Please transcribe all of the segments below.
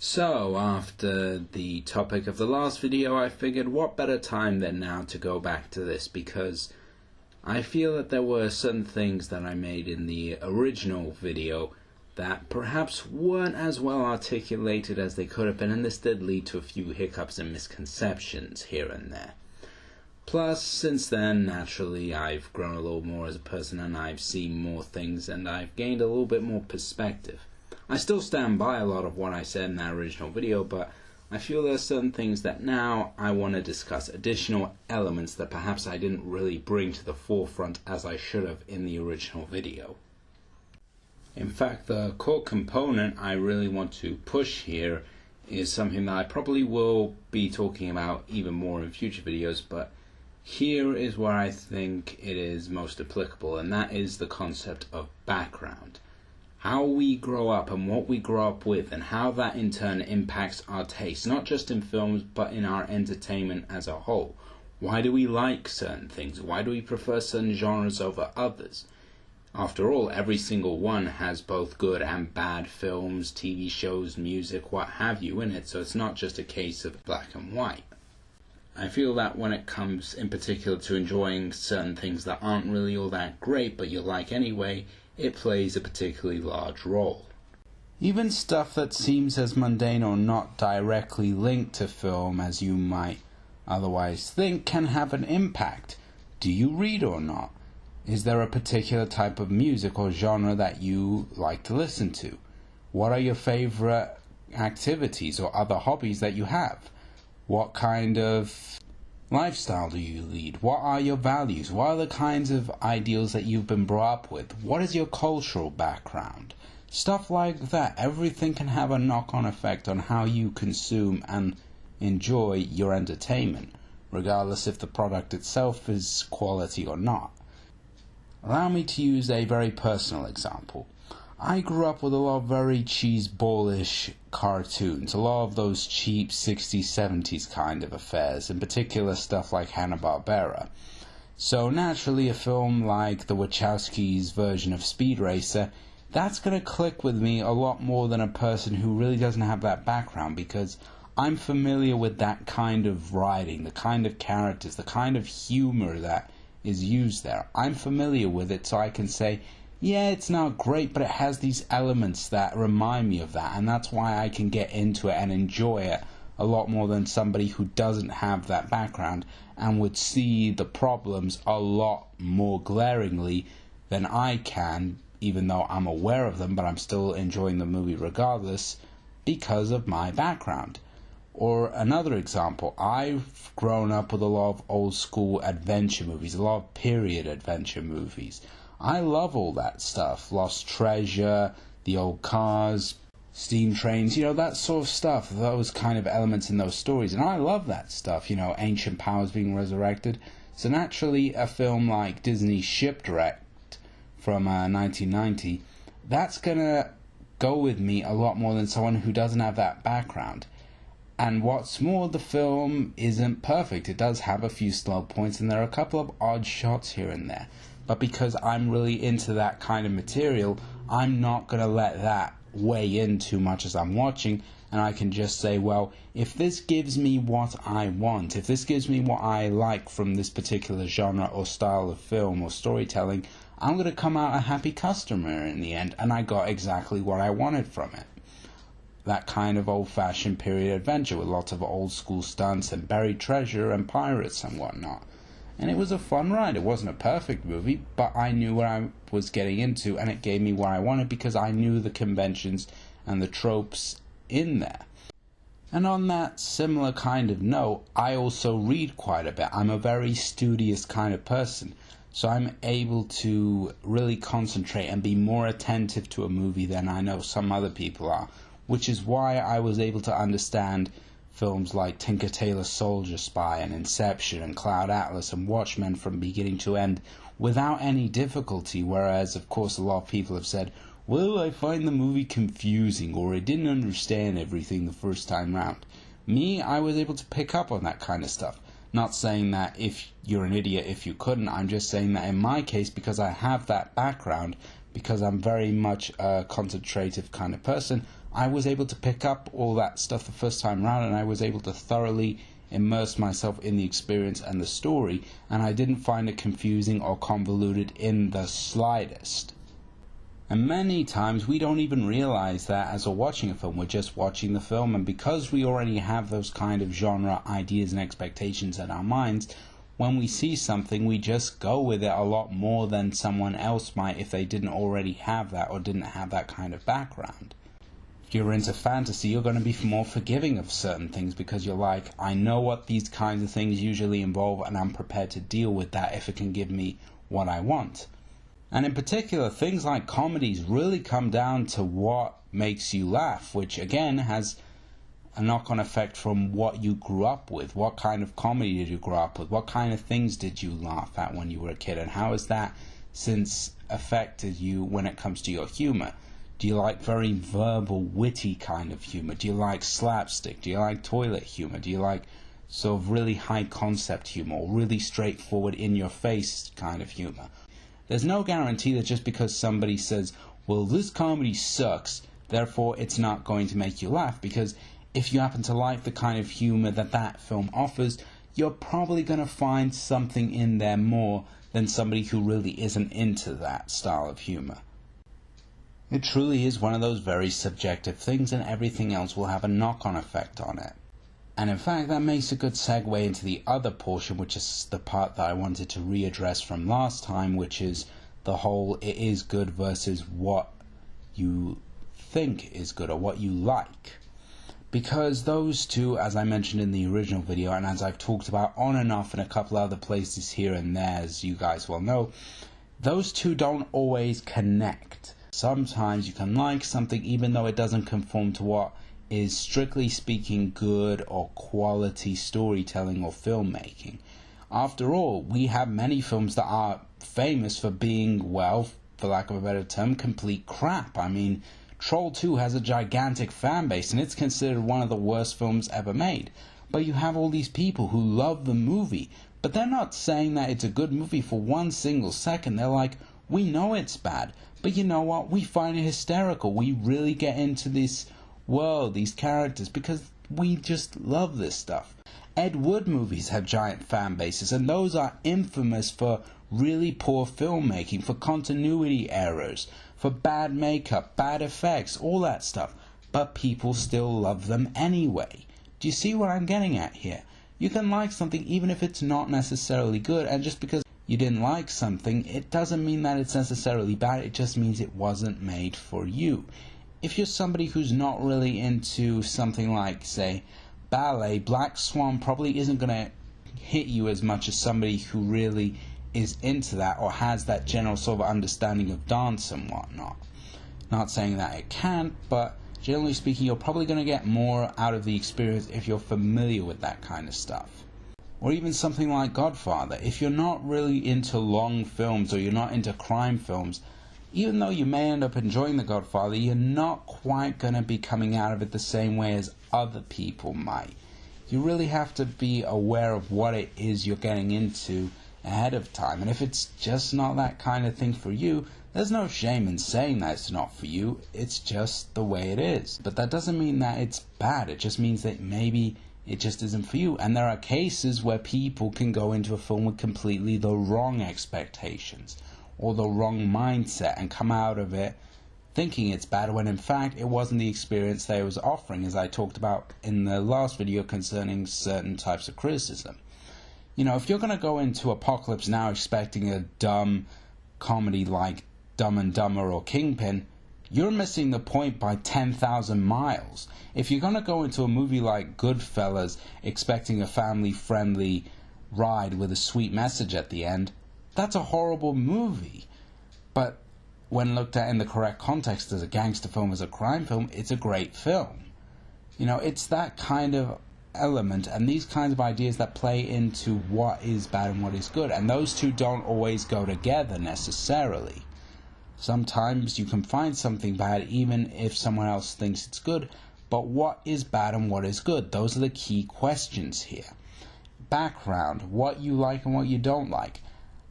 So, after the topic of the last video, I figured what better time than now to go back to this, because I feel that there were certain things that I made in the original video that perhaps weren't as well articulated as they could have been, and this did lead to a few hiccups and misconceptions here and there. Plus, since then, naturally, I've grown a little more as a person and I've seen more things and I've gained a little bit more perspective. I still stand by a lot of what I said in that original video, but I feel there are certain things that now I want to discuss, additional elements that perhaps I didn't really bring to the forefront as I should have in the original video. In fact, the core component I really want to push here is something that I probably will be talking about even more in future videos, but here is where I think it is most applicable, and that is the concept of background. How we grow up and what we grow up with, and how that in turn impacts our taste, not just in films but in our entertainment as a whole. Why do we like certain things? Why do we prefer certain genres over others? After all, every single one has both good and bad films, TV shows, music, what have you in it, so it's not just a case of black and white. I feel that when it comes in particular to enjoying certain things that aren't really all that great but you like anyway, it plays a particularly large role. Even stuff that seems as mundane or not directly linked to film as you might otherwise think can have an impact. Do you read or not? Is there a particular type of music or genre that you like to listen to? What are your favorite activities or other hobbies that you have? What kind of lifestyle do you lead? What are your values? What are the kinds of ideals that you've been brought up with? What is your cultural background? Stuff like that. Everything can have a knock-on effect on how you consume and enjoy your entertainment, regardless if the product itself is quality or not. Allow me to use a very personal example. I grew up with a lot of very cheeseballish cartoons, a lot of those cheap 60s, 70s kind of affairs, in particular stuff like Hanna-Barbera. So naturally a film like the Wachowskis' version of Speed Racer, that's going to click with me a lot more than a person who really doesn't have that background, because I'm familiar with that kind of writing, the kind of characters, the kind of humor that is used there. I'm familiar with it, so I can say, yeah, it's not great, but it has these elements that remind me of that, and that's why I can get into it and enjoy it a lot more than somebody who doesn't have that background and would see the problems a lot more glaringly than I can, even though I'm aware of them, but I'm still enjoying the movie regardless because of my background. Or another example, I've grown up with a lot of old school adventure movies, a lot of period adventure movies. I love all that stuff. Lost Treasure, the old cars, steam trains, that sort of stuff, those kind of elements in those stories. And I love that stuff, ancient powers being resurrected. So naturally, a film like Disney's Shipwrecked from 1990, that's going to go with me a lot more than someone who doesn't have that background. And what's more, the film isn't perfect. It does have a few slow points, and there are a couple of odd shots here and there. But because I'm really into that kind of material, I'm not going to let that weigh in too much as I'm watching, and I can just say, well, if this gives me what I want, if this gives me what I like from this particular genre or style of film or storytelling, I'm going to come out a happy customer in the end, and I got exactly what I wanted from it. That kind of old-fashioned period adventure with lots of old-school stunts and buried treasure and pirates and whatnot. And it was a fun ride. It wasn't a perfect movie, but I knew what I was getting into, and it gave me what I wanted because I knew the conventions and the tropes in there. And on that similar kind of note, I also read quite a bit. I'm a very studious kind of person, so I'm able to really concentrate and be more attentive to a movie than I know some other people are, which is why I was able to understand films like Tinker Tailor Soldier Spy and Inception and Cloud Atlas and Watchmen from beginning to end without any difficulty, whereas of course a lot of people have said, well, I find the movie confusing, or I didn't understand everything the first time round. Me, I was able to pick up on that kind of stuff. Not saying that if you're an idiot if you couldn't, I'm just saying that in my case, because I have that background, because I'm very much a concentrative kind of person, I was able to pick up all that stuff the first time around, and I was able to thoroughly immerse myself in the experience and the story, and I didn't find it confusing or convoluted in the slightest. And many times we don't even realize that as we're watching a film, we're just watching the film, and because we already have those kind of genre ideas and expectations in our minds, when we see something, we just go with it a lot more than someone else might if they didn't already have that or didn't have that kind of background. If you're into fantasy, you're going to be more forgiving of certain things because you're like, I know what these kinds of things usually involve, and I'm prepared to deal with that if it can give me what I want. And in particular, things like comedies really come down to what makes you laugh, which again has a knock-on effect from what you grew up with. What kind of comedy did you grow up with? What kind of things did you laugh at when you were a kid? And how has that since affected you when it comes to your humor? Do you like very verbal, witty kind of humor? Do you like slapstick? Do you like toilet humor? Do you like sort of really high concept humor, or really straightforward, in-your-face kind of humor? There's no guarantee that just because somebody says, well, this comedy sucks, therefore it's not going to make you laugh, because if you happen to like the kind of humor that that film offers, you're probably going to find something in there more than somebody who really isn't into that style of humor. It truly is one of those very subjective things, and everything else will have a knock-on effect on it. And in fact, that makes a good segue into the other portion, which is the part that I wanted to readdress from last time, which is the whole it is good versus what you think is good or what you like. Because those two, as I mentioned in the original video, and as I've talked about on and off in a couple other places here and there, as you guys well know, those two don't always connect. Sometimes you can like something even though it doesn't conform to what is strictly speaking good or quality storytelling or filmmaking. After all, we have many films that are famous for being, well, for lack of a better term, complete crap. I mean, Troll 2 has a gigantic fan base, and it's considered one of the worst films ever made. But you have all these people who love the movie, but they're not saying that it's a good movie for one single second. They're like, we know it's bad, but you know what? We find it hysterical. We really get into this world, these characters, because we just love this stuff. Ed Wood movies have giant fan bases, and those are infamous for really poor filmmaking, for continuity errors, for bad makeup, bad effects, all that stuff. But people still love them anyway. Do you see what I'm getting at here? You can like something even if it's not necessarily good, and just because you didn't like something, it doesn't mean that it's necessarily bad, it just means it wasn't made for you. If you're somebody who's not really into something like, say, ballet, Black Swan probably isn't going to hit you as much as somebody who really is into that or has that general sort of understanding of dance and whatnot. Not saying that it can't, but generally speaking, you're probably going to get more out of the experience if you're familiar with that kind of stuff. Or even something like Godfather. If you're not really into long films or you're not into crime films, even though you may end up enjoying The Godfather, you're not quite going to be coming out of it the same way as other people might. You really have to be aware of what it is you're getting into ahead of time. And if it's just not that kind of thing for you, there's no shame in saying that it's not for you. It's just the way it is. But that doesn't mean that it's bad. It just means that maybe it just isn't for you. And there are cases where people can go into a film with completely the wrong expectations or the wrong mindset and come out of it thinking it's bad when in fact it wasn't the experience they was offering, as I talked about in the last video concerning certain types of criticism. You know, if you're going to go into Apocalypse Now expecting a dumb comedy like Dumb and Dumber or Kingpin, you're missing the point by 10,000 miles. If you're going to go into a movie like Goodfellas expecting a family-friendly ride with a sweet message at the end, that's a horrible movie. But when looked at in the correct context as a gangster film, as a crime film, it's a great film. You know, it's that kind of element and these kinds of ideas that play into what is bad and what is good. And those two don't always go together necessarily. Sometimes you can find something bad even if someone else thinks it's good. But what is bad and what is good? Those are the key questions here. Background, what you like and what you don't like.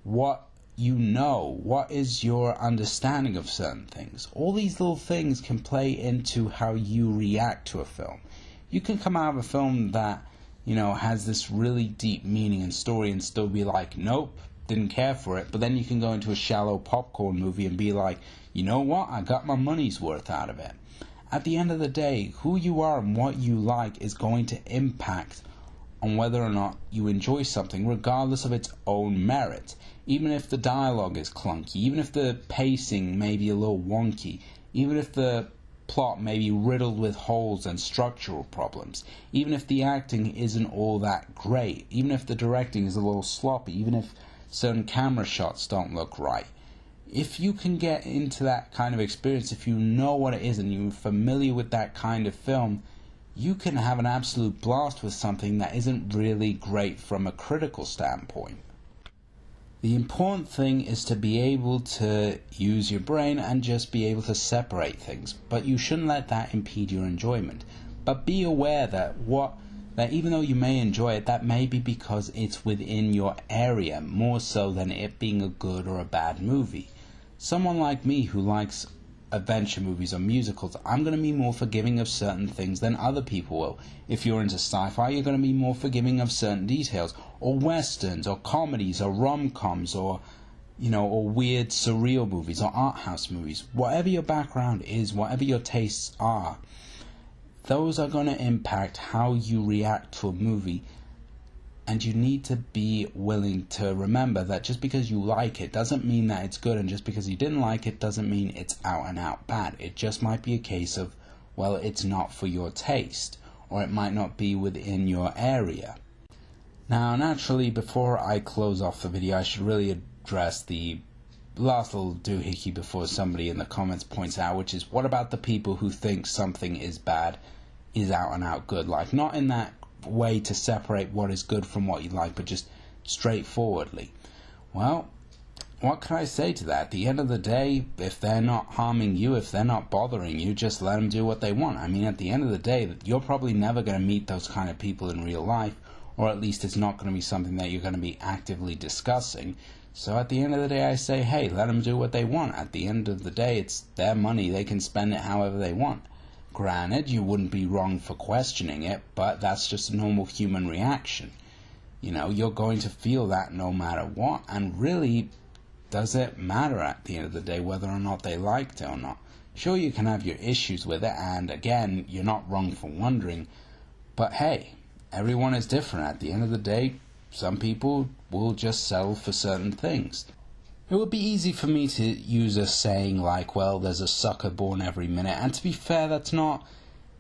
What you know? What is your understanding of certain things? All these little things can play into how you react to a film. You can come out of a film that, has this really deep meaning and story and still be like, nope, didn't care for it. But then you can go into a shallow popcorn movie and be like, you know what, I got my money's worth out of it. At the end of the day, who you are and what you like is going to impact on whether or not you enjoy something, regardless of its own merit. Even if the dialogue is clunky, even if the pacing may be a little wonky, even if the plot may be riddled with holes and structural problems, even if the acting isn't all that great, even if the directing is a little sloppy, even if certain camera shots don't look right. If you can get into that kind of experience, if you know what it is and you're familiar with that kind of film, you can have an absolute blast with something that isn't really great from a critical standpoint. The important thing is to be able to use your brain and just be able to separate things, but you shouldn't let that impede your enjoyment. But be aware that even though you may enjoy it, that may be because it's within your area, more so than it being a good or a bad movie. Someone like me who likes adventure movies or musicals, I'm going to be more forgiving of certain things than other people will. If you're into sci-fi, you're going to be more forgiving of certain details, or westerns, or comedies, or rom-coms, or weird surreal movies, or art house movies. Whatever your background is, whatever your tastes are, those are going to impact how you react to a movie. And you need to be willing to remember that just because you like it doesn't mean that it's good, and just because you didn't like it doesn't mean it's out and out bad. It just might be a case of, well, it's not for your taste, or it might not be within your area. Now, naturally, before I close off the video, I should really address the last little doohickey before somebody in the comments points out, which is, what about the people who think something is bad is out and out good? Like, not in that way to separate what is good from what you like, but just straightforwardly. Well, what can I say to that? At the end of the day, if they're not harming you, if they're not bothering you, just let them do what they want. I mean, at the end of the day, you're probably never going to meet those kind of people in real life, or at least it's not going to be something that you're going to be actively discussing. So at the end of the day, I say, hey, let them do what they want. At the end of the day, it's their money. They can spend it however they want. Granted, you wouldn't be wrong for questioning it, but that's just a normal human reaction. You're going to feel that no matter what, and really, does it matter at the end of the day whether or not they liked it or not? Sure, you can have your issues with it, and again, you're not wrong for wondering, but hey, everyone is different. At the end of the day, some people will just settle for certain things. It would be easy for me to use a saying like, well, there's a sucker born every minute, and to be fair, it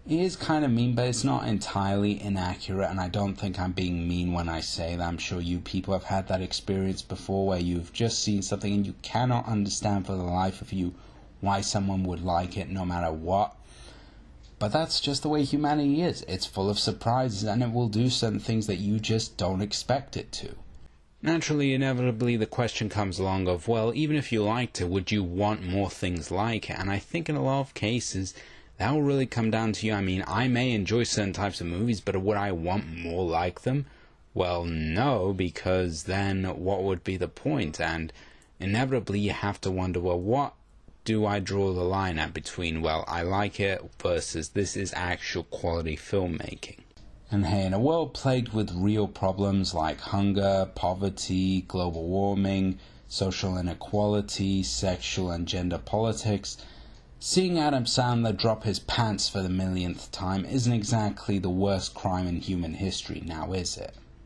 is kind of mean, but it's not entirely inaccurate, and I don't think I'm being mean when I say that. I'm sure you people have had that experience before where you've just seen something and you cannot understand for the life of you why someone would like it no matter what. But that's just the way humanity is. It's full of surprises, and it will do certain things that you just don't expect it to. Naturally, inevitably, the question comes along of, well, even if you liked it, would you want more things like it? And I think in a lot of cases, that will really come down to you. I mean, I may enjoy certain types of movies, but would I want more like them? Well, no, because then what would be the point? And inevitably, you have to wonder, well, what do I draw the line at between, well, I like it versus this is actual quality filmmaking? And hey, in a world plagued with real problems like hunger, poverty, global warming, social inequality, sexual and gender politics, seeing Adam Sandler drop his pants for the millionth time isn't exactly the worst crime in human history, now is it?